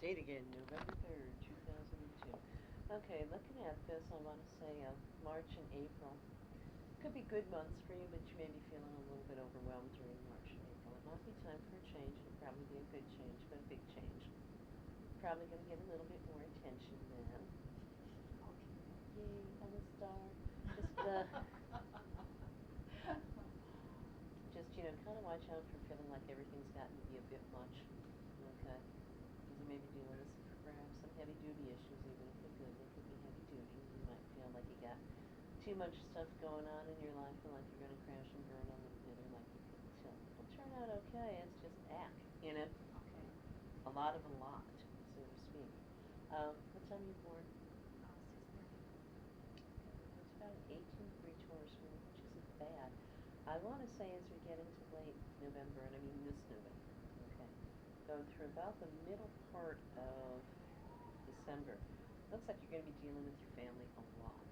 Date again, November 3rd, 2002. Okay, looking at this, I want to say March and April. Could be good months for you, but you may be feeling a little bit overwhelmed during March and April. It might be time for a change. It'll probably be a good change, but a big change. Probably going to get a little bit more attention then. Yay, I'm a star. Just, kind of watch out for feeling like everything's gotten to be a bit much. Okay? Because you may be dealing with perhaps some heavy-duty issues, even if they're good. They could be heavy-duty. You might feel like you got too much stuff going on in your life and like you're going to crash and burn on the bitter like you could tell. It'll turn out okay. It's just Okay. A lot of a lot, so to speak. What time are you born? 6:30. It's about an 18-degree Taurus moon, which isn't bad. I want to say as we get into late November, and I mean this November, okay, going through about the middle part of December, looks like you're going to be dealing with your family a lot.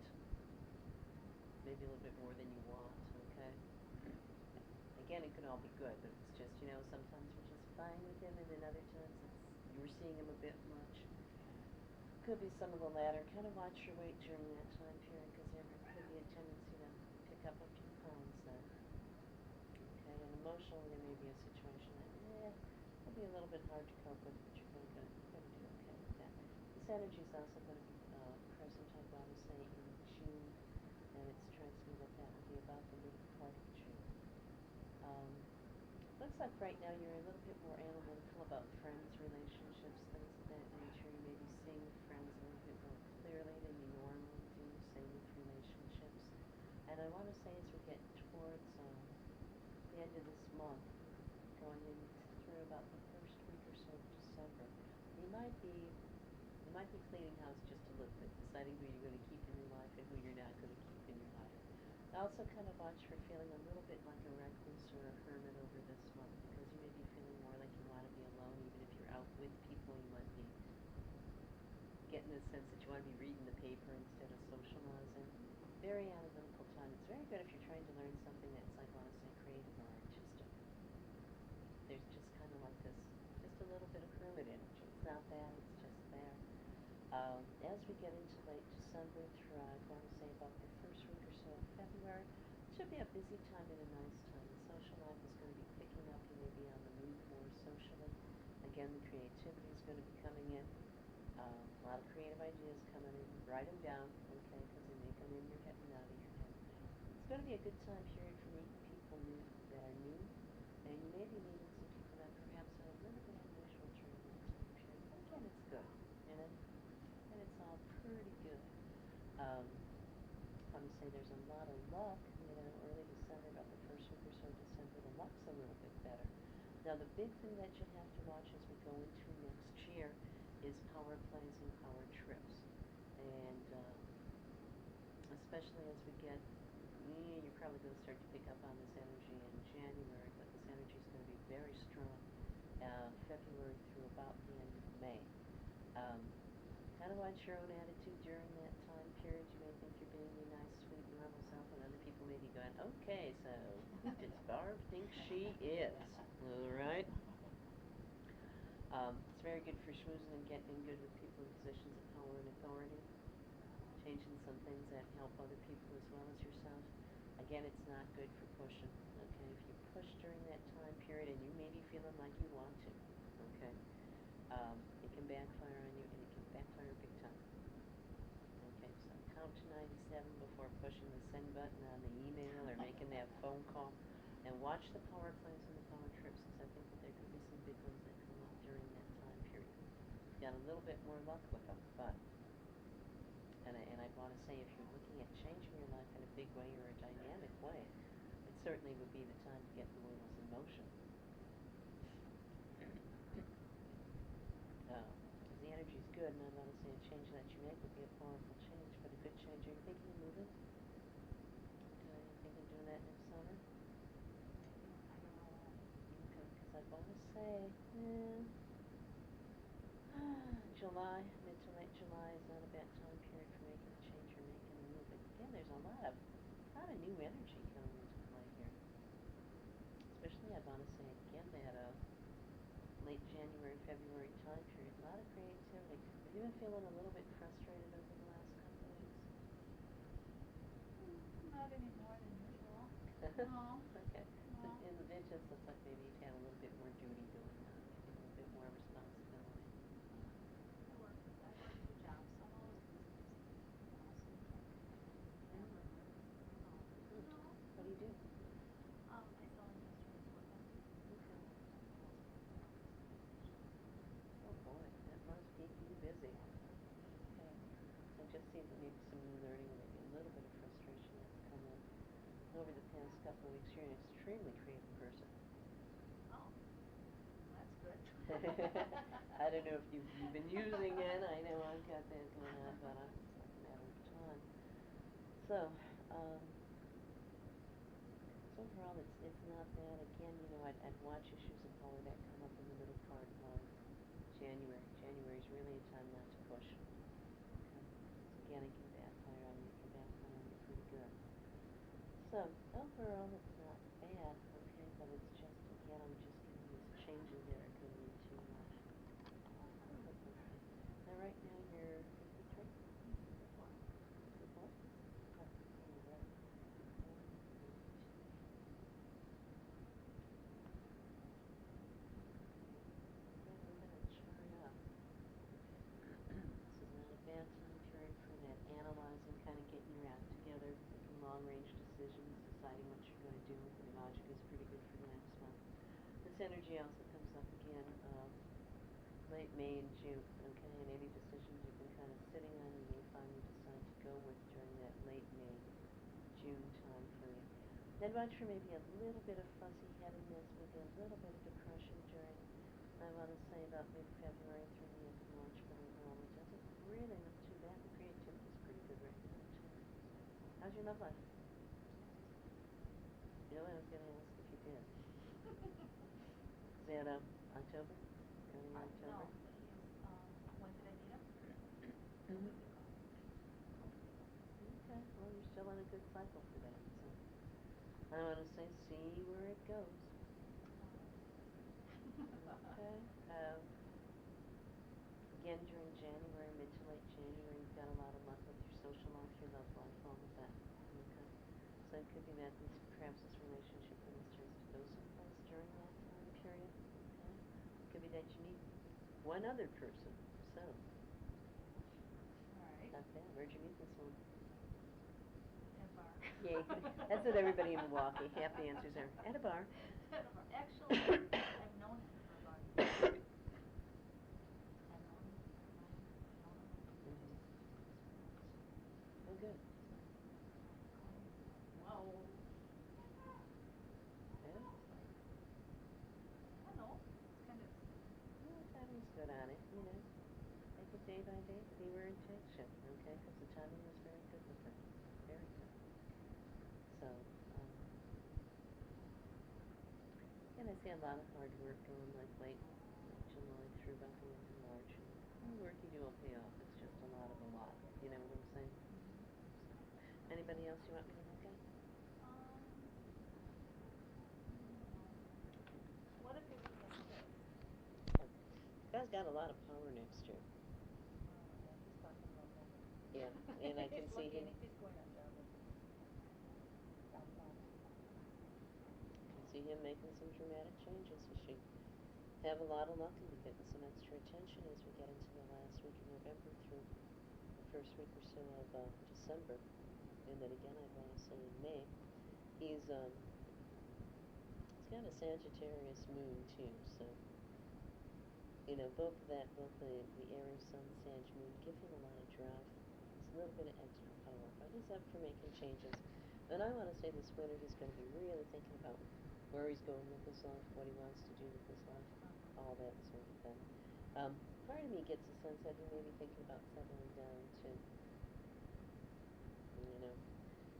Maybe a little bit more than you want, okay? Again, it could all be good, but it's just, sometimes we're just fine with him, and then other times you were seeing him a bit much. Could be some of the latter. Kind of watch your weight during that time period, because there could be a tendency to pick up a few pounds there. Okay, and emotionally there may be a situation that, will be a little bit hard to cope with, but you're going to do okay with that. This energy is also going to be present, I want to say, in June, and it's trying to see what that will be about the middle part of June. Looks like right now you're a little bit more analytical about friends, relationships, things of that nature. You may be seeing friends a little bit more clearly than you normally do, same with relationships. And I want to say as we get towards the end of this month, going in through about the first week or so of December, you might be cleaning house just a little bit, deciding who you're going to keep in your life and who you're not going to keep in your life. Also kind of watch for feeling a little bit like a recluse or a hermit over this month, because you may be feeling more like you want to be alone. Even if you're out with people, you might be getting the sense that you want to be reading the paper instead of socializing. Very analytical time. It's very good if you're trying to learn something that's, like, I want to say, creative or artistic. There's just kind of like this, just a little bit of hermit energy. It's not bad, it's just there. As we get into late December through, I want to say about the first week or so of February, it should be a busy time and a nice time. The social life is going to be picking up. You may be on the move more socially. Again, the creativity is going to be coming in. A lot of creative ideas coming in. Write them down, okay, because they may come in your head and out of your head. It's going to be a good time period for meeting people that are new, and you may be meeting some people that perhaps are a little bit unusual during that time period. But again, it's good, and it's all pretty good. I'm going to say there's a lot of luck, early December, about the first week or so of December, the luck's a little bit better. Now, the big thing that you have to watch as we go into next year is power plays and power trips. And especially as we get, you're probably going to start to pick up on this energy in January, but this energy is going to be very strong February through about the end of May. Kind of watch your own attitude during that time period. You may think you're being your nice, sweet, normal self, and other people may be going, okay, so who does Barb think she is? All right? It's very good for schmoozing and getting good with people in positions of power and authority. Changing some things that help other people as well as yourself. Again, it's not good for pushing. Okay, if you push during that time period and you may be feeling like you want to, okay, it can backfire on you, and it can backfire big time. Okay, so count to 97 before pushing the send button on the email or making that phone call. And watch the power plays and the power trips, because I think that there could be some big ones that come up during that time period. You've got a little bit more luck with them, but, and I want to say, if you're looking at changing your life in a big way or a dynamic way, it certainly would be the time to get the wheels in motion. Because the energy's good, and I want to say a change that you make would be a powerful change, but a good change. Are you thinking of moving? Are you thinking of doing that next summer? I don't know. Okay, because I want to say, July, mid to late July is not a bad time period for making a change or making a move. But again, there's a lot of new energy coming into play here. Especially, I want to say again that late January, February time period, a lot of creative Have you been feeling a little bit frustrated over the last couple of weeks? Not any more than usual. No. Okay. So No. in the visions, looks like maybe you've had a little bit more duty going on, maybe a little bit more responsibility. I work 2 jobs, so I'm always busy. You know, so you can't never. No. What do you do? I sell industrial equipment. Okay. Oh boy, that must keep you busy. Okay. I just see that maybe some new learning, maybe a little bit of frustration that's come in over the past couple of weeks. You're an extremely creative person. Oh, that's good. I don't know if you've been using it. I know I've got that going on, but it's like a matter of time. So, so overall, it's not bad. Again, you know, I'd watch issues of color that come up in the middle part of January. January is really a time not to push. Okay. So again, it can backfire on you. It can backfire on you pretty good. So overall, it's not bad. Okay, but it's just again, I'm just getting these changes that are going into. Now, right now you're 53. 54. 54. Oh, you're right. This is not a bad time period for that analyzing, kind of getting your act together, making long-range decisions, deciding what you're going to do. The logic is pretty good for the next month. This energy also comes up again late May and June, okay? And any decisions you've been kind of sitting on, you may finally decide to go with during that late May, June time period. Then watch for maybe a little bit of fuzzy-headedness, maybe a little bit of depression during, I want to say, about mid-February through the end of March, but overall it doesn't really look too bad. The creativity's pretty good right now, too. How's your love life? You know, I was going to ask if you did. Is that October? Early October? No, but he's, when did I meet him? A Mm-hmm. week ago. Okay, well, you're still in a good cycle for that, so I want to say see where it goes. Okay. Again, during January, mid to late January, you've got a lot of luck with your social life, your love life, all of that. Okay. So it could be that perhaps this relationship really starts to go someplace during that time period. Okay. It could be that you meet one other person. So. All right. Not bad. Where'd you meet this one? At a bar. Yay. That's what everybody in Milwaukee. Half the answers are at a bar. At a bar. Actually, I've known him for about a year. I've known him. Mm-hmm. Oh, good. Wow. Yeah. I don't know. It's kind of. Well, timing's good on it, you know. Take it day by day, see where it takes you, okay? Because the timing was very good with her. Very good. So, and I see a lot of hard work going like late July through about the end of March. And the work you do will pay off. It's just a lot of a lot. You know what I'm saying? So, anybody else you want me to look at? What if it was like this? Guy's got a lot of power next year. Yeah, he's talking about that. Yeah, and I can see him. He's going on job downtown. Can see him making some dramatic changes. He should have a lot of luck and be getting some extra attention as we get into the last week of November through the first week or so of December. And then again, I want to say in May. He's got a Sagittarius moon too, so you know, both the Aries Sun Sag moon give him a lot of drive. It's a little bit of extra power, but he's up for making changes. And I want to say this winter he's going to be really thinking about where he's going with his life, what he wants to do with his life, all that sort of thing. Part of me gets a sense that he may be thinking about settling down too. You know,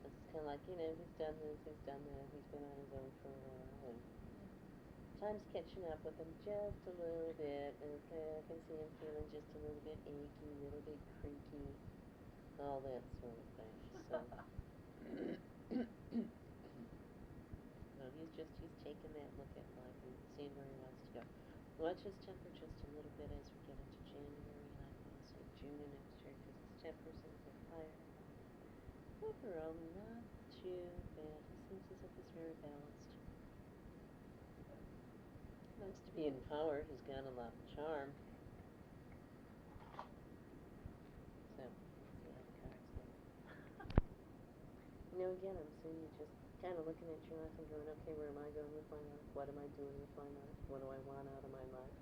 it's kind of like, you know, he's done this, he's done that, he's been on his own for a while, and time's catching up with him just a little bit. Okay, I can see him feeling just a little bit achy, a little bit creaky, all that sort of thing. So, well, he's taking that look at life and seeing where he wants to go. Watch his temper just a little bit as we get into January, and I want to say June of next year because it's 10% higher. Overall, not too bad. He seems as if he's very balanced. Likes to be in power. He's got a lot of charm. So, let's see how the cards look. Again, I'm seeing you just kind of looking at your life and going, okay, where am I going with my life? What am I doing with my life? What do I want out of my life?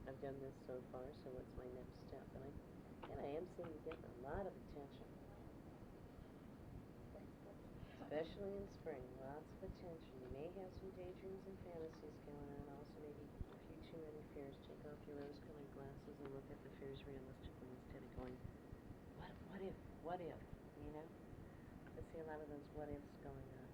I've done this so far, so what's my next step? And I am seeing you getting a lot of attention. Especially in spring, lots of attention. You may have some daydreams and fantasies going on, also maybe a few too many fears. Take off your rose-colored glasses and look at the fears realistically instead of going, what if, you know? I see a lot of those what ifs going on.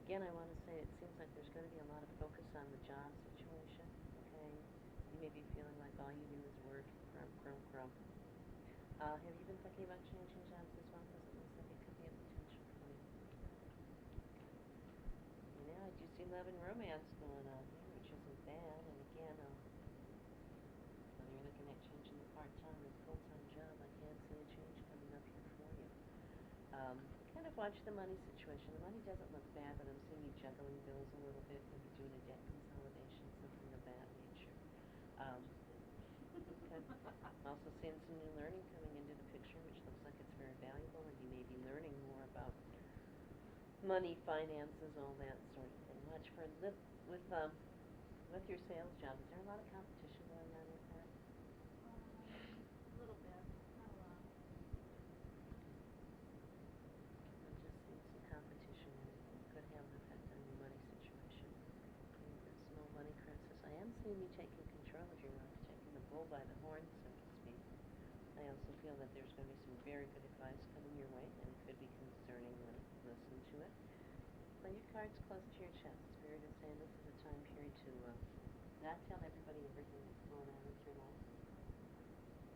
Again, I want to say it seems like there's going to be a lot of focus on the job situation, okay? You may be feeling like all you do is work, crump. Have you been thinking about changing jobs as well? Because it looks like it could be a potential for you. I do see love and romance going on here, which isn't bad. And again, whether you're looking at changing the part-time or full-time job, I can't see a change coming up here for you. Kind of watch the money situation. The money doesn't look bad, but I'm seeing you juggling bills a little bit, maybe doing a debt consolidation, something of that nature. Okay. Also seeing some new learning coming into the picture, which looks like it's very valuable, and you may be learning more about money, finances, all that sort of thing. Watch for with your sales job. Is there a lot of competition going on with that? A little bit, not a lot. I'm just seeing some competition, and it could have an effect on your money situation. There's no money crisis. I am seeing you taking control of your life, taking the bull by the horns, so to speak. I also feel that there's going to be some very good advice coming your way, and it could be concerning money. Listen to it. Play your cards close to your chest. Spirit is saying this is a time period to not tell everybody everything that's going on with your life.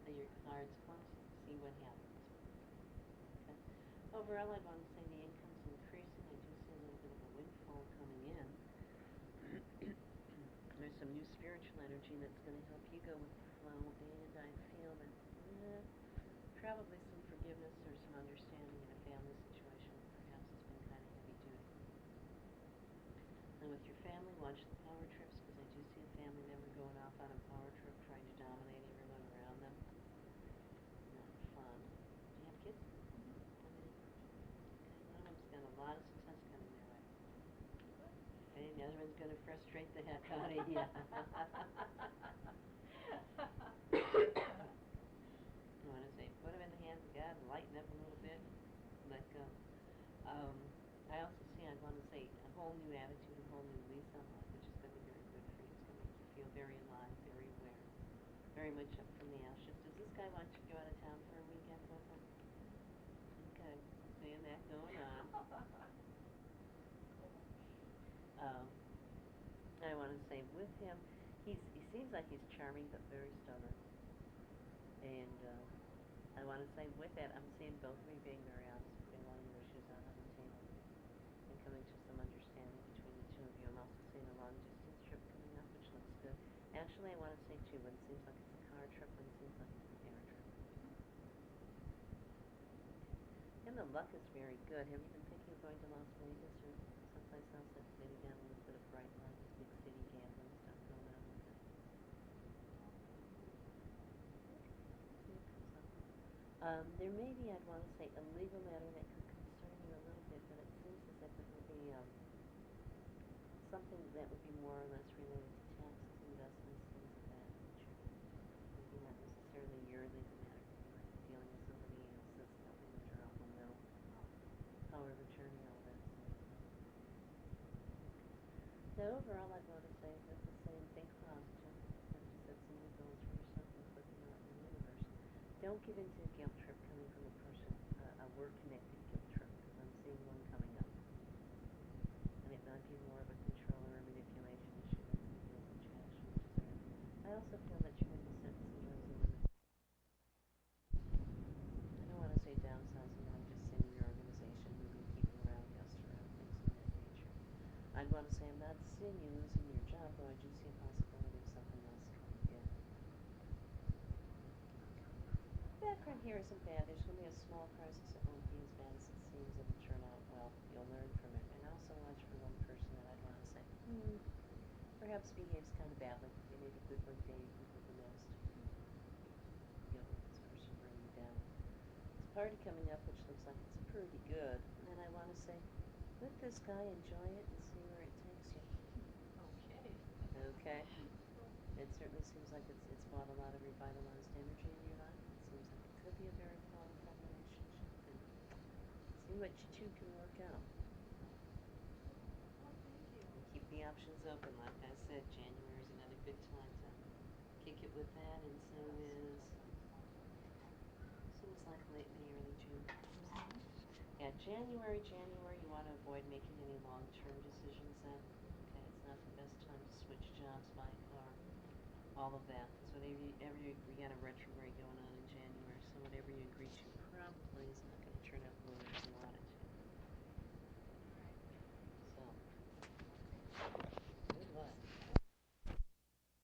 Play your cards close. See what happens. Okay. Overall, I want to say the income's increasing. I do see a little bit of a windfall coming in. There's some new spiritual energy that's going to help you go with the flow, and I feel that probably some forgiveness or some understanding in a family situation that perhaps has been kind of heavy duty. And with your family, watch the power trips, because I do see a family member going off on a power trip trying to dominate everyone around them. Not fun. Do you have kids? How many? Okay, one of them's got a lot of success coming their way. Okay, the other one's going to frustrate the heck out of you. I want to say, put them in the hands of God and lighten up a little bit, let go. I also see, I want to say, a whole new attitude, a whole new lease on life, which is going to be very good for you. It's going to make you feel very alive, very aware, very much up from the ashes. Does this guy want you to go out of town for a weekend with him? Okay, seeing that going on. I want to say with him, he seems like he's charming but very stubborn. And I want to say with that, I'm seeing both of you being very honest, putting all your issues out on the table, and coming to some understanding between the two of you. I'm also seeing a long-distance trip coming up, which looks good. Actually, I want to say, too, one seems like it's a car trip, one seems like it's an air trip. And the luck is very good. Have you been thinking of going to Las Vegas or someplace else that's maybe got a little bit of bright lights, big city gambling stuff going on with it? There may be, I'd want to say, a legal matter that could concern you a little bit, but it seems as if it would be something that would be more or less related to taxes, investments, things of that nature. Maybe not necessarily your legal matter. You might be dealing with somebody else's, something with your uncle will, power of attorney, all that sort of thing. Now, overall, I'd want to say this is saying think positive. Set some new goals for yourself and put them out in the universe. Don't give into a guilt trip coming from a person, a work-connected guilt trip, because I'm seeing one coming up. And it might be more of a control or a manipulation issue than something that you actually deserve. I also feel that you're going to be setting some goals and limits. I don't want to say downsizing, but I'm just saying your organization, moving people around, guests around, things of that nature. I'd want to say I'm not seeing you losing your job, though I do see a possibility of something else background here isn't bad. There's going to be a small crisis. It won't be as bad as it seems. It'll turn out well. You'll learn from it. And also watch for one person that I'd want to say, perhaps behaves kind of badly. They may be good one day, good the next. You'll let this person bring you down. There's a party coming up which looks like it's pretty good. And then I want to say, let this guy enjoy it and see where it takes you. Okay. Okay? It certainly seems like it's brought a lot of revitalized energy in your life. It seems like it could be a very powerful relationship. And see what you two can work out. Well, thank you. And keep the options open. Like I said, January is another good time to kick it with that, and so is like late May, early June. Yeah, January, you want to avoid making any long-term decisions then. Okay, it's not the best time to switch jobs, buy a car, all of that. Because whenever you got a retrograde going on,